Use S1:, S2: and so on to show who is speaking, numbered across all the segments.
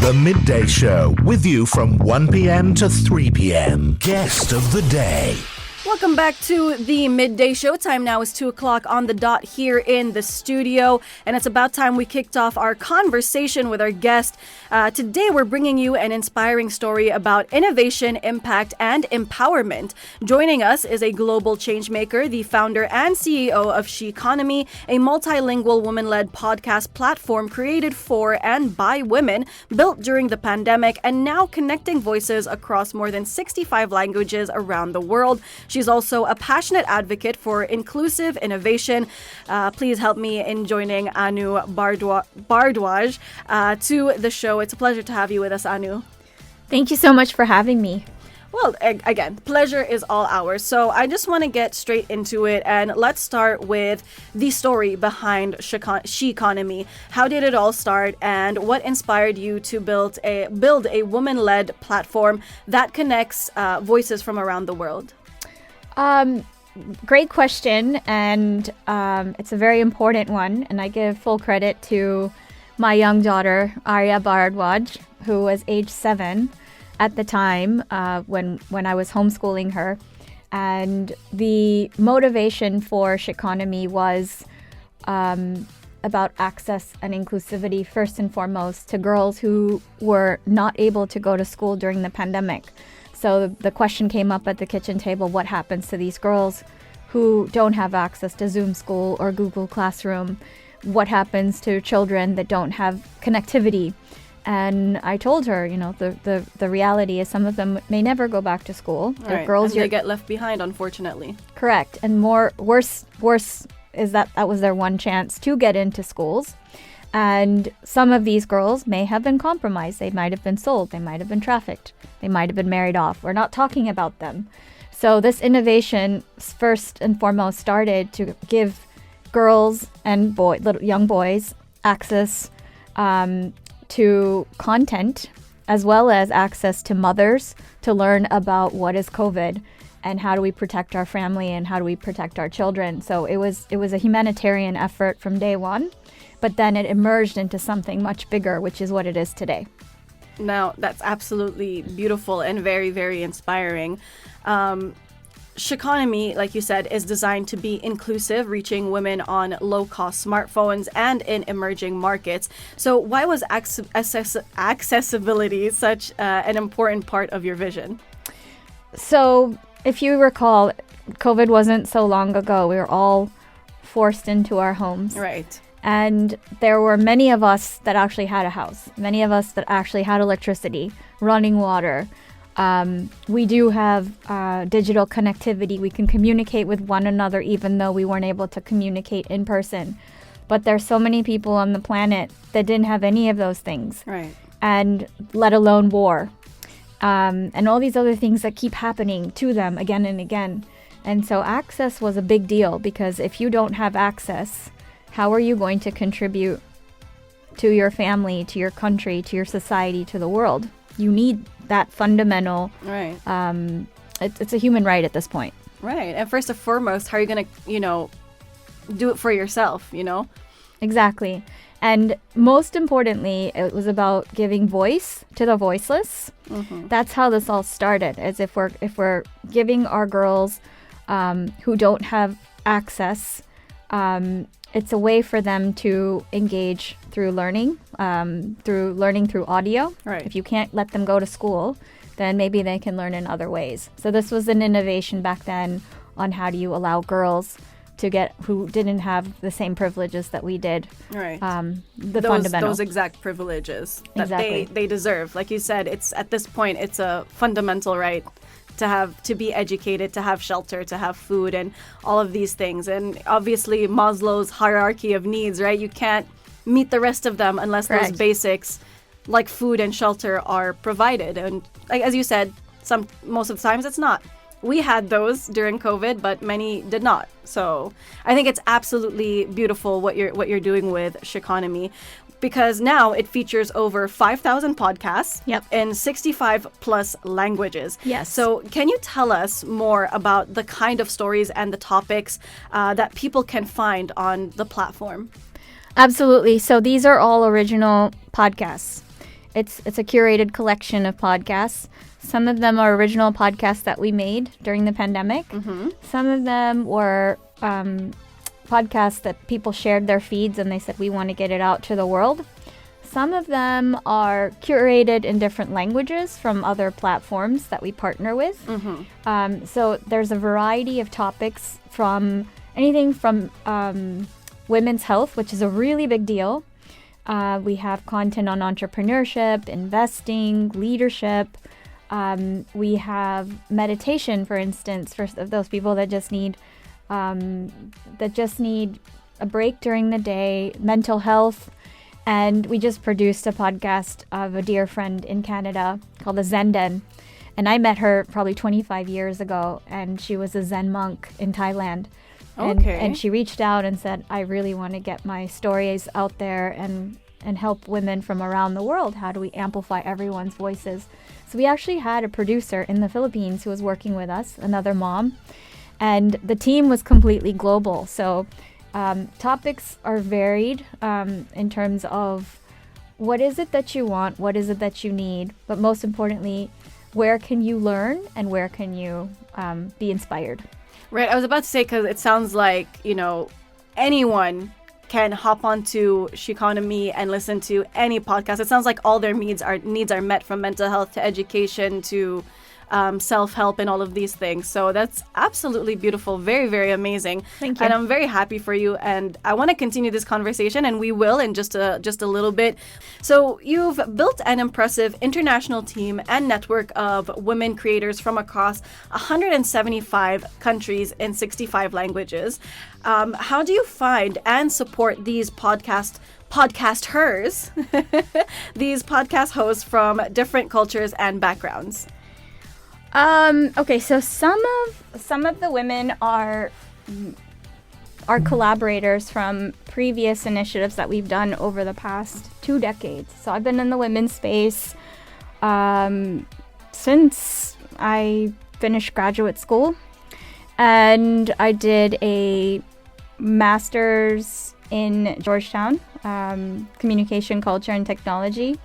S1: The Midday Show, with you from 1 p.m. to 3 p.m. Guest of the day.
S2: Welcome back to the Midday Show. Time now is 2 o'clock on the dot here in the studio, and it's about time we kicked off our conversation with our guest. Today, we're bringing you an inspiring story about innovation, impact, and empowerment. Joining us is a global changemaker, the founder and CEO of SHEQONOMI, a multilingual woman-led podcast platform created for and by women, built during the pandemic, and now connecting voices across more than 65 languages around the world. She's also a passionate advocate for inclusive innovation. Please help me in joining Anu Bhardwaj to the show. It's a pleasure to have you with us, Anu.
S3: Thank you so much for having me.
S2: Well, again, pleasure is all ours. So I just want to get straight into it, and let's start with the story behind SHEQONOMI. How did it all start, and what inspired you to build a woman-led platform that connects voices from around the world?
S3: Great question, and it's a very important one, and I give full credit to my young daughter, Arya Bhardwaj, who was age 7 at the time when I was homeschooling her. And the motivation for SHEQONOMI was about access and inclusivity, first and foremost, to girls who were not able to go to school during the pandemic. So the question came up at the kitchen table, what happens to these girls who don't have access to Zoom School or Google Classroom? What happens to children that don't have connectivity? And I told her, the reality is some of them may never go back to school.
S2: Right. Girls, they get left behind, unfortunately.
S3: Correct. And worse is that was their one chance to get into schools. And some of these girls may have been compromised. They might have been sold. They might have been trafficked. They might have been married off. We're not talking about them. So this innovation, first and foremost, started to give girls and young boys access to content, as well as access to mothers to learn about what is COVID and how do we protect our family and how do we protect our children. So it was a humanitarian effort from day one. But then it emerged into something much bigger, which is what it is today.
S2: Now, that's absolutely beautiful and very, very inspiring. SHEQONOMI, like you said, is designed to be inclusive, reaching women on low-cost smartphones and in emerging markets. So why was accessibility such an important part of your vision?
S3: So if you recall, COVID wasn't so long ago. We were all forced into our homes.
S2: Right.
S3: And there were many of us that actually had a house, many of us that actually had electricity, running water. We do have digital connectivity. We can communicate with one another even though we weren't able to communicate in person. But there's so many people on the planet that didn't have any of those things.
S2: Right.
S3: And let alone war. And all these other things that keep happening to them again and again. And so access was a big deal, because if you don't have access, how are you going to contribute to your family, to your country, to your society, to the world? You need that fundamental.
S2: Right.
S3: It's a human right at this point.
S2: Right. And first and foremost, how are you going to, do it for yourself,
S3: Exactly. And most importantly, it was about giving voice to the voiceless. Mm-hmm. That's how this all started. As if we're giving our girls who don't have access, it's a way for them to engage through learning through audio.
S2: Right.
S3: If you can't let them go to school, then maybe they can learn in other ways. So this was an innovation back then on how do you allow girls to get, who didn't have the same privileges that we did.
S2: Right.
S3: Those
S2: exact privileges that
S3: exactly.
S2: they deserve. Like you said, it's at this point, it's a fundamental right to be educated, to have shelter, to have food, and all of these things. And obviously Maslow's hierarchy of needs, right? You can't meet the rest of them unless
S3: Correct.
S2: those basics like food and shelter are provided. And like, as you said, most of the times it's not. We had those during COVID, but many did not. So I think it's absolutely beautiful what you're doing with SHEQONOMI, because now it features over 5,000 podcasts in 65 plus languages.
S3: Yes.
S2: So can you tell us more about the kind of stories and the topics that people can find on the platform?
S3: Absolutely. So these are all original podcasts. it's a curated collection of podcasts. Some of them are original podcasts that we made during the pandemic. Some of them were podcasts that people shared their feeds and they said, we want to get it out to the world. Some of them are curated in different languages from other platforms that we partner with. So there's a variety of topics, from anything from women's health, which is a really big deal. We have content on entrepreneurship, investing, leadership. We have meditation, for instance, for those people that just need a break during the day, mental health. And we just produced a podcast of a dear friend in Canada called the Zen Den. And I met her probably 25 years ago, and she was a Zen monk in Thailand. And she reached out and said, I really want to get my stories out there and help women from around the world. How do we amplify everyone's voices? So we actually had a producer in the Philippines who was working with us, another mom. And the team was completely global. So topics are varied in terms of what is it that you want, what is it that you need, but most importantly, where can you learn and where can you be inspired?
S2: Right. I was about to say, because it sounds like, anyone can hop onto SHEQONOMI and listen to any podcast. It sounds like all their needs are met, from mental health to education to self-help and all of these things. So that's absolutely beautiful. Very, very amazing.
S3: Thank you.
S2: And I'm very happy for you. And I want to continue this conversation, and we will in just a little bit. So you've built an impressive international team and network of women creators from across 175 countries in 65 languages. How do you find and support these podcasters, these podcast hosts from different cultures and backgrounds?
S3: Okay, so some of the women are collaborators from previous initiatives that we've done over the past 2 decades. So I've been in the women's space since I finished graduate school, and I did a master's in Georgetown, communication, culture, and technology,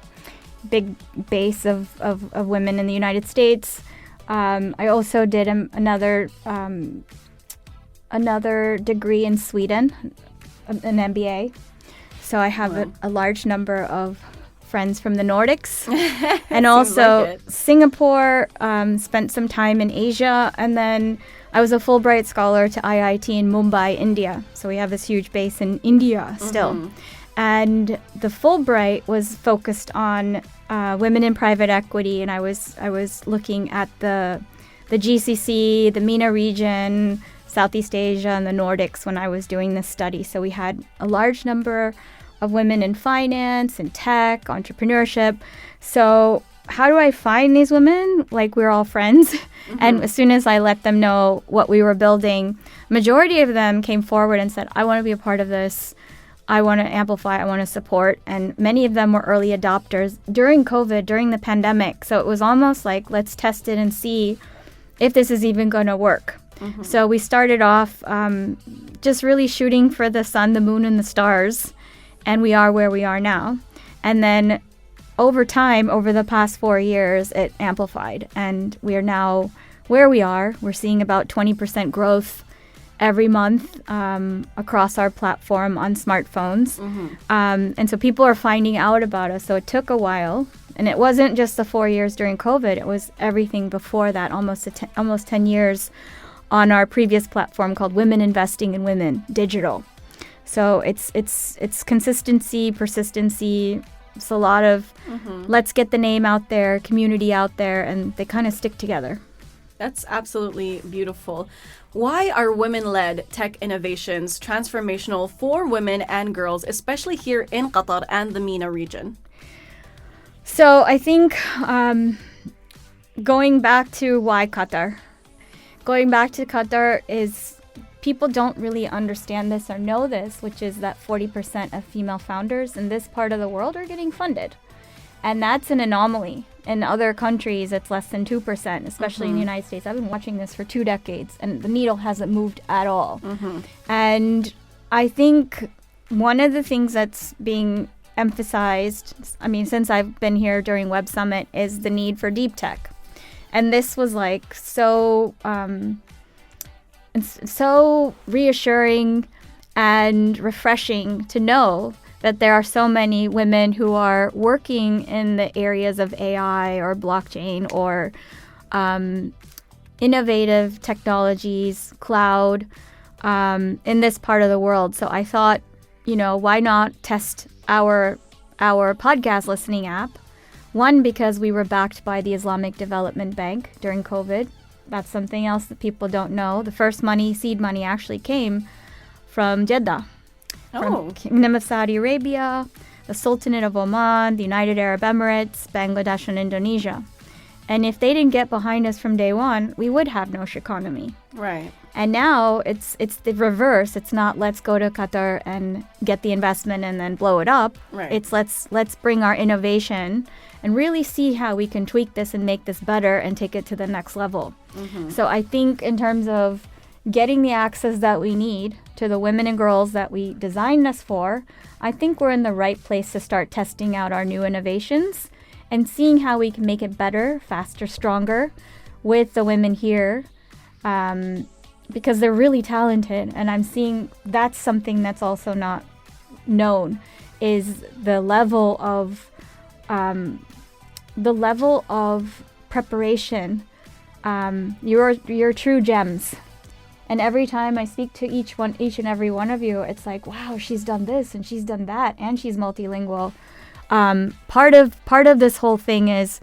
S3: big base of women in the United States. I also did another degree in Sweden, an MBA. So I have a large number of friends from the Nordics. And also like Singapore, spent some time in Asia. And then I was a Fulbright scholar to IIT in Mumbai, India. So we have this huge base in India still. And the Fulbright was focused on women in private equity, and I was looking at the GCC, the MENA region, Southeast Asia, and the Nordics when I was doing this study. So we had a large number of women in finance and tech, entrepreneurship. So how do I find these women? Like, we're all friends. And as soon as I let them know what we were building, majority of them came forward and said, I want to be a part of this. I want to amplify, I want to support. And many of them were early adopters during COVID, during the pandemic. So it was almost like, let's test it and see if this is even going to work. So we started off just really shooting for the sun, the moon, and the stars. And we are where we are now. And then over time, over the past 4 years, it amplified. And we are now where we are. We're seeing about 20% growth every month across our platform on smartphones. And so people are finding out about us. So it took a while. And it wasn't just the 4 years during COVID. It was everything before that, almost 10 years on our previous platform called Women Investing in Women Digital. So it's consistency, persistency. It's a lot of let's get the name out there, community out there, and they kind of stick together.
S2: That's absolutely beautiful. Why are women-led tech innovations transformational for women and girls, especially here in Qatar and the MENA region?
S3: So I think going back to why Qatar. Going back to Qatar is people don't really understand this or know this, which is that 40% of female founders in this part of the world are getting funded. And that's an anomaly. In other countries, it's less than 2%, especially in the United States. I've been watching this for 2 decades, and the needle hasn't moved at all. And I think one of the things that's being emphasized, since I've been here during Web Summit, is the need for deep tech. And this was like so reassuring and refreshing to know that there are so many women who are working in the areas of AI or blockchain or innovative technologies, cloud, in this part of the world. So I thought, why not test our podcast listening app? One, because we were backed by the Islamic Development Bank during COVID. That's something else that people don't know. The first seed money actually came from Jeddah, from Kingdom of Saudi Arabia, the Sultanate of Oman, the United Arab Emirates, Bangladesh, and Indonesia. And if they didn't get behind us from day one, we would have no SHEQONOMI.
S2: Right.
S3: And now it's the reverse. It's not let's go to Qatar and get the investment and then blow it up.
S2: Right.
S3: It's let's bring our innovation and really see how we can tweak this and make this better and take it to the next level. Mm-hmm. So I think in terms of getting the access that we need to the women and girls that we designed this for, I think we're in the right place to start testing out our new innovations and seeing how we can make it better, faster, stronger with the women here, because they're really talented. And I'm seeing that's something that's also not known, is the level of preparation. You're true gems. And every time I speak to each and every one of you, it's like, wow, she's done this and she's done that and she's multilingual. Part of this whole thing is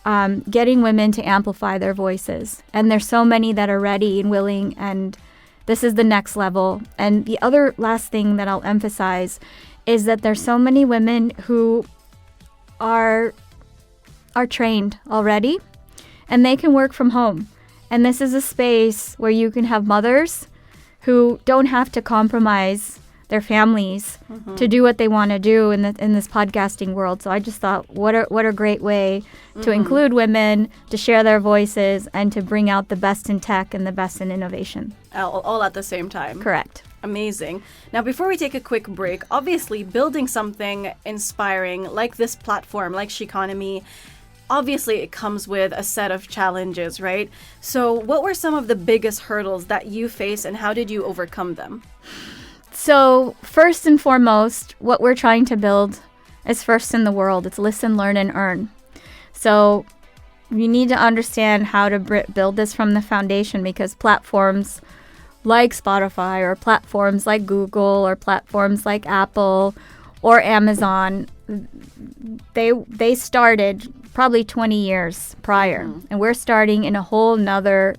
S3: getting women to amplify their voices. And there's so many that are ready and willing, and this is the next level. And the other last thing that I'll emphasize is that there's so many women who are trained already, and they can work from home. And this is a space where you can have mothers who don't have to compromise their families to do what they want to do in this podcasting world. So I just thought, what a great way to include women, to share their voices, and to bring out the best in tech and the best in innovation.
S2: All at the same time.
S3: Correct.
S2: Amazing. Now, before we take a quick break, obviously building something inspiring like this platform, like SHEQONOMI, obviously it comes with a set of challenges, right? So what were some of the biggest hurdles that you faced, and how did you overcome them?
S3: So first and foremost, what we're trying to build is first in the world. It's listen, learn, and earn. So you need to understand how to build this from the foundation, because platforms like Spotify or platforms like Google or platforms like Apple or Amazon, they started probably 20 years prior. And we're starting in a whole nother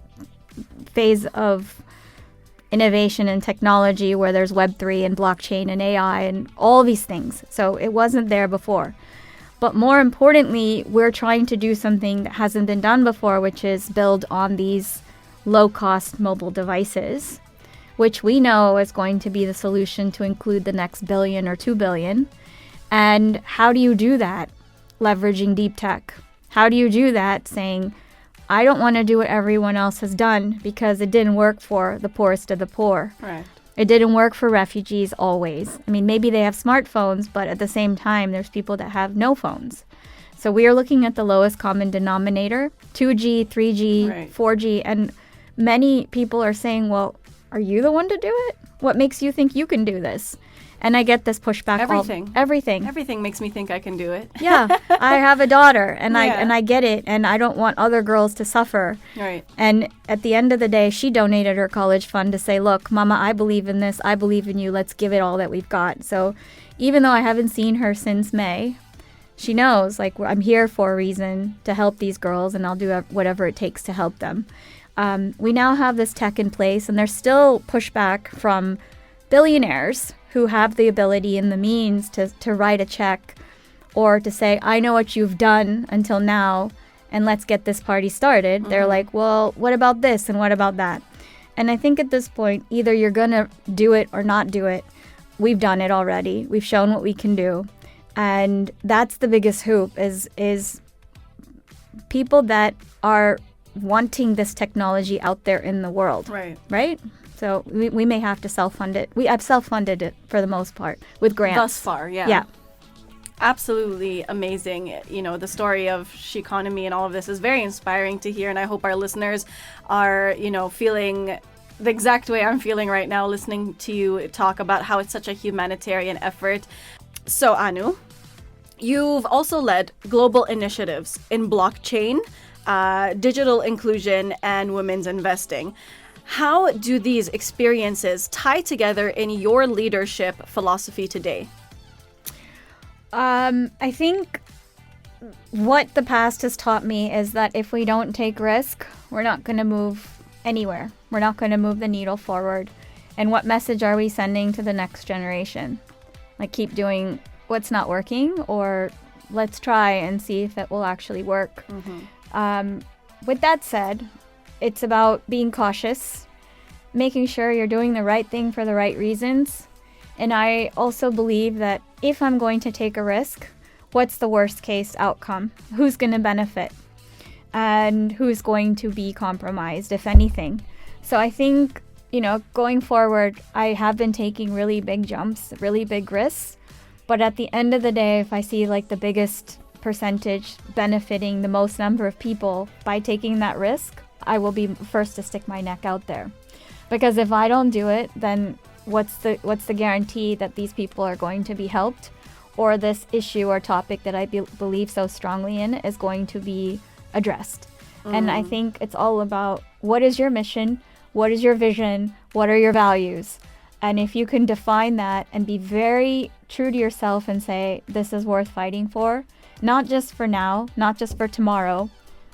S3: phase of innovation and technology where there's Web3 and blockchain and AI and all these things. So it wasn't there before. But more importantly, we're trying to do something that hasn't been done before, which is build on these low-cost mobile devices, which we know is going to be the solution to include the next billion or 2 billion. And how do you do that? Leveraging deep tech. How do you do that saying, I don't want to do what everyone else has done because it didn't work for the poorest of the poor.
S2: Right.
S3: It didn't work for refugees always. I mean, maybe they have smartphones, but at the same time, there's people that have no phones. So we are looking at the lowest common denominator, 2G, 3G,
S2: right.
S3: 4G, and many people are saying, well, are you the one to do it? What makes you think you can do this? And I get this pushback. Everything.
S2: Everything makes me think I can do it.
S3: Yeah, I have a daughter, and
S2: Yeah.
S3: I get it, and I don't want other girls to suffer.
S2: Right.
S3: And at the end of the day, she donated her college fund to say, look, Mama, I believe in this. I believe in you. Let's give it all that we've got. So even though I haven't seen her since May, she knows, like, I'm here for a reason to help these girls, and I'll do whatever it takes to help them. We now have this tech in place, and there's still pushback from billionaires who have the ability and the means to write a check or to say, I know what you've done until now, and let's get this party started. Mm-hmm. They're like, well, what about this and what about that? And I think at this point, either you're going to do it or not do it. We've done it already. We've shown what we can do. And that's the biggest hoop is people that are wanting this technology out there in the world. Right? So we may have to self-fund it. I've self-funded it for the most part with grants.
S2: Thus far, yeah.
S3: Yeah.
S2: Absolutely amazing. You know, the story of SHEQONOMI and all of this is very inspiring to hear, and I hope our listeners are, you know, feeling the exact way I'm feeling right now listening to you talk about how it's such a humanitarian effort. So, Anu, you've also led global initiatives in blockchain, digital inclusion, and women's investing. How do these experiences tie together in your leadership philosophy today?
S3: I think what the past has taught me is that if we don't take risk, we're not going to move anywhere. We're not going to move the needle forward. And what message are we sending to the next generation? Like, keep doing what's not working, or let's try and see if it will actually work. With that said, it's about being cautious, making sure you're doing the right thing for the right reasons. And I also believe that if I'm going to take a risk, what's the worst case outcome? Who's going to benefit? And who's going to be compromised, if anything? So I think, you know, going forward, I have been taking really big jumps, really big risks. But at the end of the day, if I see like the biggest percentage benefiting the most number of people by taking that risk, I will be first to stick my neck out there. Because if I don't do it, then what's the guarantee that these people are going to be helped, or this issue or topic that I believe so strongly in is going to be addressed? And I think it's all about, what is your mission? What is your vision? What are your values? And if you can define that and be very true to yourself and say, this is worth fighting for, not just for now, not just for tomorrow,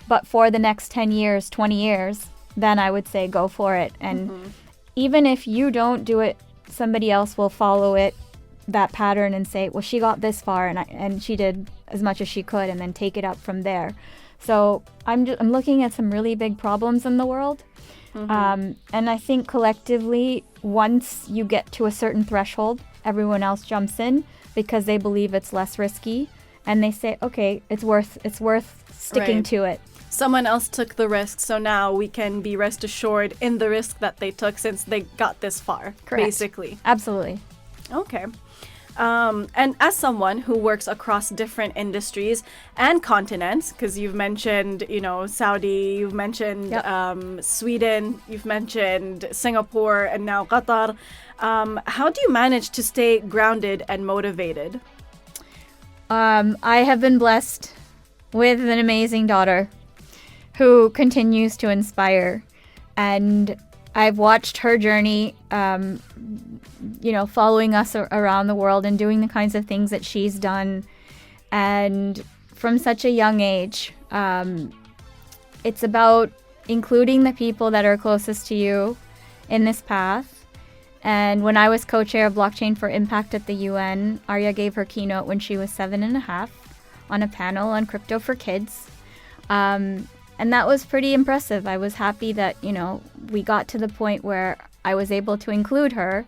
S3: but for the next 10 years, 20 years, then I would say go for it. And even if you don't do it, somebody else will follow it, that pattern, and say, well, she got this far and she did as much as she could, and then take it up from there. So I'm looking at some really big problems in the world. And I think collectively, once you get to a certain threshold, everyone else jumps in because they believe it's less risky, and they say, okay, it's worth sticking to it.
S2: Someone else took the risk, so now we can be rest assured in the risk that they took since they got this far.
S3: Correct.
S2: Basically.
S3: Absolutely.
S2: Okay. And as someone who works across different industries and continents, because you've mentioned, you know, Saudi, you've mentioned Sweden, you've mentioned Singapore, and now Qatar, how do you manage to stay grounded and motivated?
S3: I have been blessed with an amazing daughter who continues to inspire, and I've watched her journey, you know, following us around the world and doing the kinds of things that she's done. And from such a young age, it's about including the people that are closest to you in this path. And when I was co-chair of Blockchain for Impact at the UN, Arya gave her keynote when she was 7.5 on a panel on crypto for kids. And that was pretty impressive. I was happy that, you know, we got to the point where I was able to include her.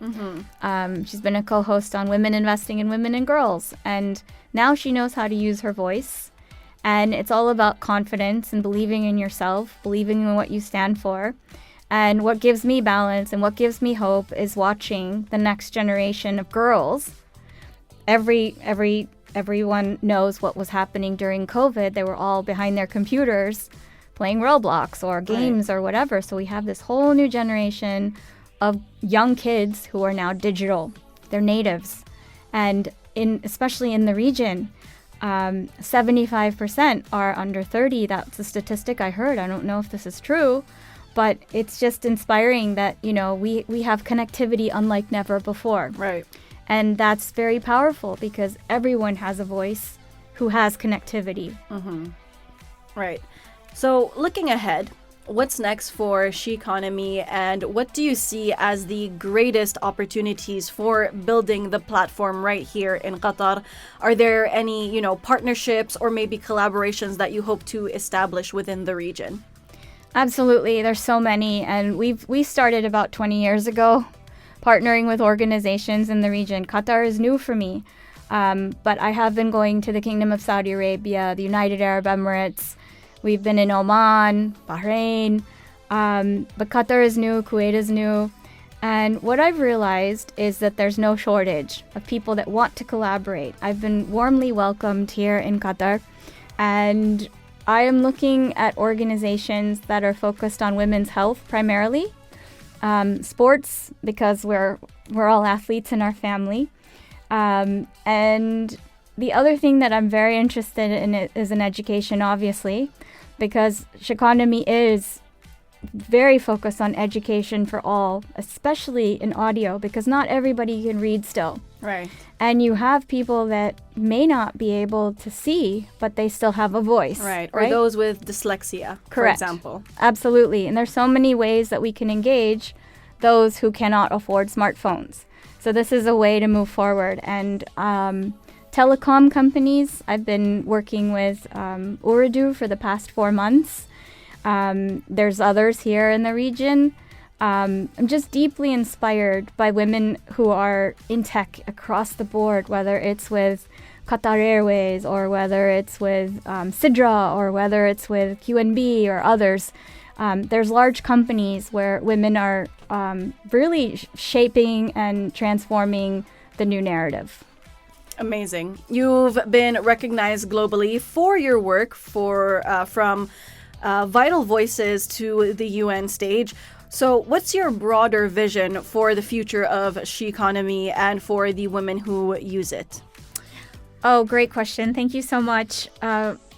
S3: She's been a co-host on Women Investing and Women and Girls. And now she knows how to use her voice. And it's all about confidence and believing in yourself, believing in what you stand for. And what gives me balance and what gives me hope is watching the next generation of girls. Everyone knows what was happening during COVID. They were all behind their computers playing Roblox or games or whatever. So we have this whole new generation of young kids who are now digital. They're natives. And especially in the region, 75% are under 30. That's a statistic I heard. I don't know if this is true, but it's just inspiring that, you know, we have connectivity unlike never before.
S2: Right.
S3: And that's very powerful because everyone has a voice who has connectivity.
S2: Right. So looking ahead, what's next for SHEQONOMI, and what do you see as the greatest opportunities for building the platform right here in Qatar? Are there any, you know, partnerships or maybe collaborations that you hope to establish within the region?
S3: Absolutely. There's so many. And we started about 20 years ago partnering with organizations in the region. Qatar is new for me, but I have been going to the Kingdom of Saudi Arabia, the United Arab Emirates. We've been in Oman, Bahrain, but Qatar is new, Kuwait is new. And what I've realized is that there's no shortage of people that want to collaborate. I've been warmly welcomed here in Qatar, and I am looking at organizations that are focused on women's health primarily, sports, because we're all athletes in our family, and the other thing that I'm very interested in is in education, obviously, because SHEQONOMI is very focused on education for all, especially in audio, because not everybody can read still.
S2: Right.
S3: And you have people that may not be able to see, but they still have a voice.
S2: Right. Or those with dyslexia, for example.
S3: Absolutely. And there's so many ways that we can engage those who cannot afford smartphones. So this is a way to move forward. And telecom companies, I've been working with Urdu for the past 4 months. There's others here in the region. I'm just deeply inspired by women who are in tech across the board, whether it's with Qatar Airways or whether it's with Sidra or whether it's with QNB or others. There's large companies where women are really shaping and transforming the new narrative.
S2: Amazing. You've been recognized globally for your work from vital voices to the UN stage. So what's your broader vision for the future of SHEQONOMI and for the women who use it?
S3: Oh, great question. Thank you so much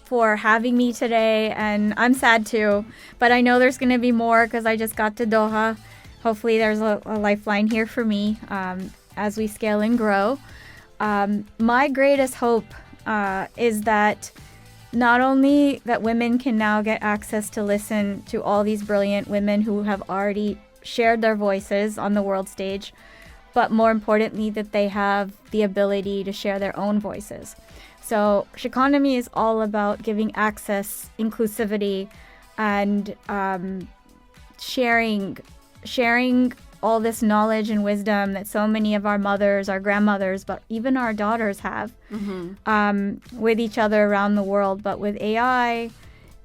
S3: for having me today. And I'm sad too, but I know there's going to be more because I just got to Doha. Hopefully there's a lifeline here for me as we scale and grow. My greatest hope is that not only that women can now get access to listen to all these brilliant women who have already shared their voices on the world stage, but more importantly, that they have the ability to share their own voices. So SHEQONOMI is all about giving access, inclusivity, and sharing all this knowledge and wisdom that so many of our mothers, our grandmothers, but even our daughters have with each other around the world. But with AI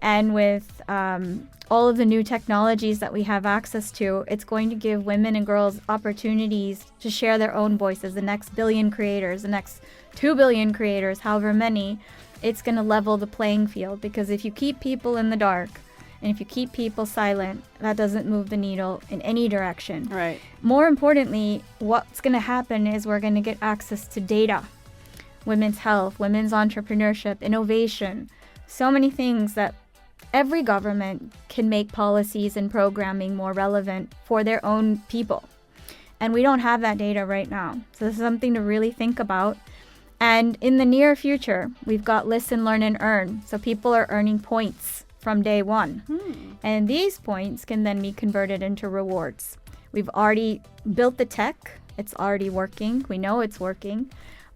S3: and with all of the new technologies that we have access to, it's going to give women and girls opportunities to share their own voices, the next billion creators, the next 2 billion creators, however many. It's going to level the playing field, because if you keep people in the dark, and if you keep people silent, that doesn't move the needle in any direction.
S2: Right.
S3: More importantly, what's going to happen is we're going to get access to data, women's health, women's entrepreneurship, innovation, so many things that every government can make policies and programming more relevant for their own people. And we don't have that data right now. So this is something to really think about. And in the near future, we've got listen, learn, and earn. So people are earning points from day one. And these points can then be converted into rewards. We've already built the tech. It's already working. We know it's working.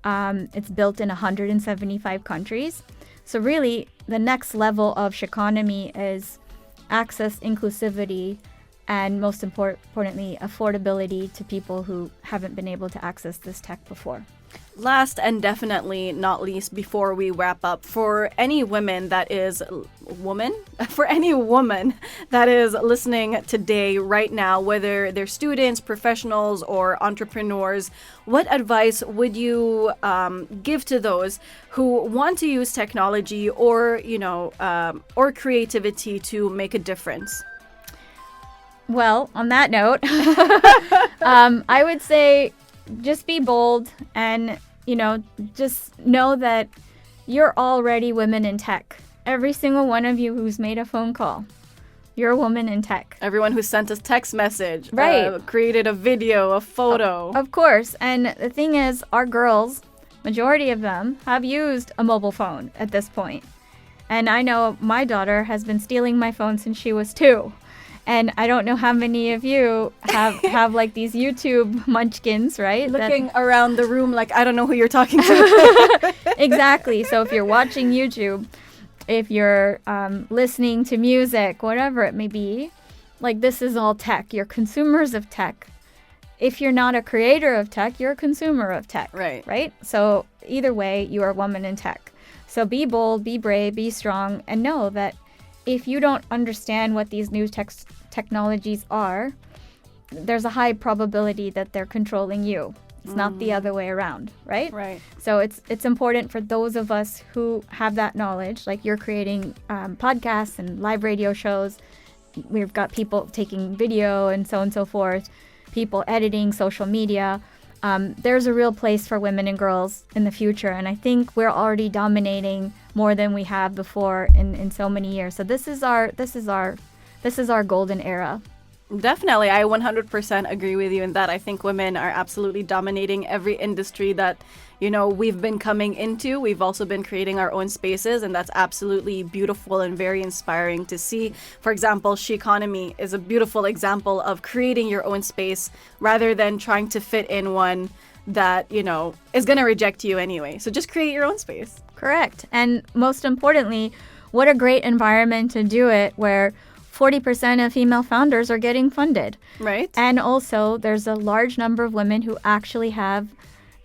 S3: It's built in 175 countries. So really, the next level of SHEQONOMI is access, inclusivity, and most importantly, affordability to people who haven't been able to access this tech before.
S2: Last and definitely not least, before we wrap up, for any woman that is listening today, right now, whether they're students, professionals, or entrepreneurs, what advice would you give to those who want to use technology or creativity to make a difference?
S3: Well, on that note, I would say just be bold and, just know that you're already women in tech. Every single one of you who's made a phone call, you're a woman in tech.
S2: Everyone who sent us text message,
S3: right?
S2: Created a video, a photo.
S3: Of course. And the thing is, our girls, majority of them, have used a mobile phone at this point. And I know my daughter has been stealing my phone since she was 2. And I don't know how many of you have like these YouTube munchkins, right?
S2: Looking around the room like, I don't know who you're talking to.
S3: Exactly. So if you're watching YouTube, if you're listening to music, whatever it may be, like this is all tech. You're consumers of tech. If you're not a creator of tech, you're a consumer of tech.
S2: Right.
S3: Right? So either way, you are a woman in tech. So be bold, be brave, be strong, and know that if you don't understand what these new technologies are, there's a high probability that they're controlling you. It's not the other way around, right?
S2: Right.
S3: So it's important for those of us who have that knowledge, like you're creating podcasts and live radio shows. We've got people taking video and so on and so forth, people editing social media. There's a real place for women and girls in the future, and I think we're already dominating more than we have before in so many years. So this is our golden era.
S2: Definitely. I 100% agree with you in that. I think women are absolutely dominating every industry that, we've been coming into. We've also been creating our own spaces, and that's absolutely beautiful and very inspiring to see. For example, SHEQONOMI is a beautiful example of creating your own space rather than trying to fit in one that, is going to reject you anyway. So just create your own space.
S3: Correct. And most importantly, what a great environment to do it, where 40% of female founders are getting funded.
S2: Right.
S3: And also, there's a large number of women who actually have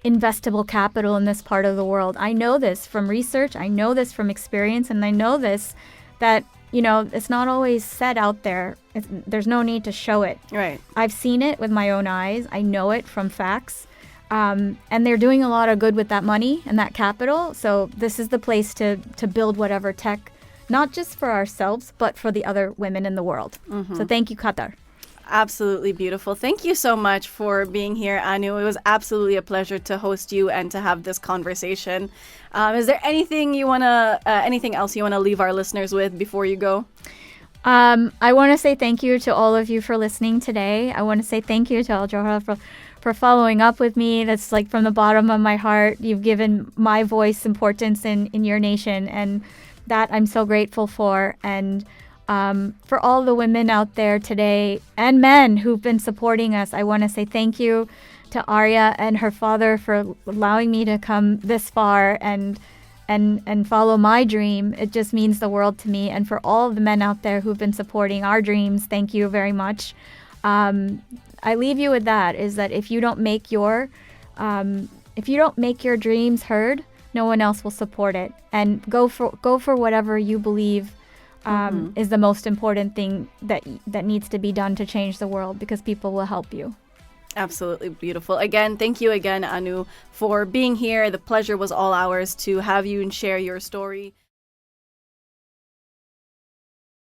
S3: investable capital in this part of the world. I know this from research. I know this from experience. And I know this that, it's not always said out there. There's no need to show it.
S2: Right.
S3: I've seen it with my own eyes. I know it from facts. And they're doing a lot of good with that money and that capital. So this is the place to build whatever tech, not just for ourselves, but for the other women in the world. So thank you, Qatar.
S2: Absolutely beautiful. Thank you so much for being here, Anu. It was absolutely a pleasure to host you and to have this conversation. Is there anything else you want to leave our listeners with before you go?
S3: I want to say thank you to all of you for listening today. I want to say thank you to Al-Juhara for following up with me. That's like from the bottom of my heart. You've given my voice importance in your nation, and that I'm so grateful for. And for all the women out there today and men who've been supporting us, I want to say thank you to Arya and her father for allowing me to come this far and follow my dream. It just means the world to me. And for all of the men out there who've been supporting our dreams, thank you very much. I leave you with that, is that if you don't make your dreams heard, no one else will support it. And go for whatever you believe is the most important thing that needs to be done to change the world, because people will help you.
S2: Absolutely beautiful. Again, thank you again, Anu, for being here. The pleasure was all ours to have you and share your story.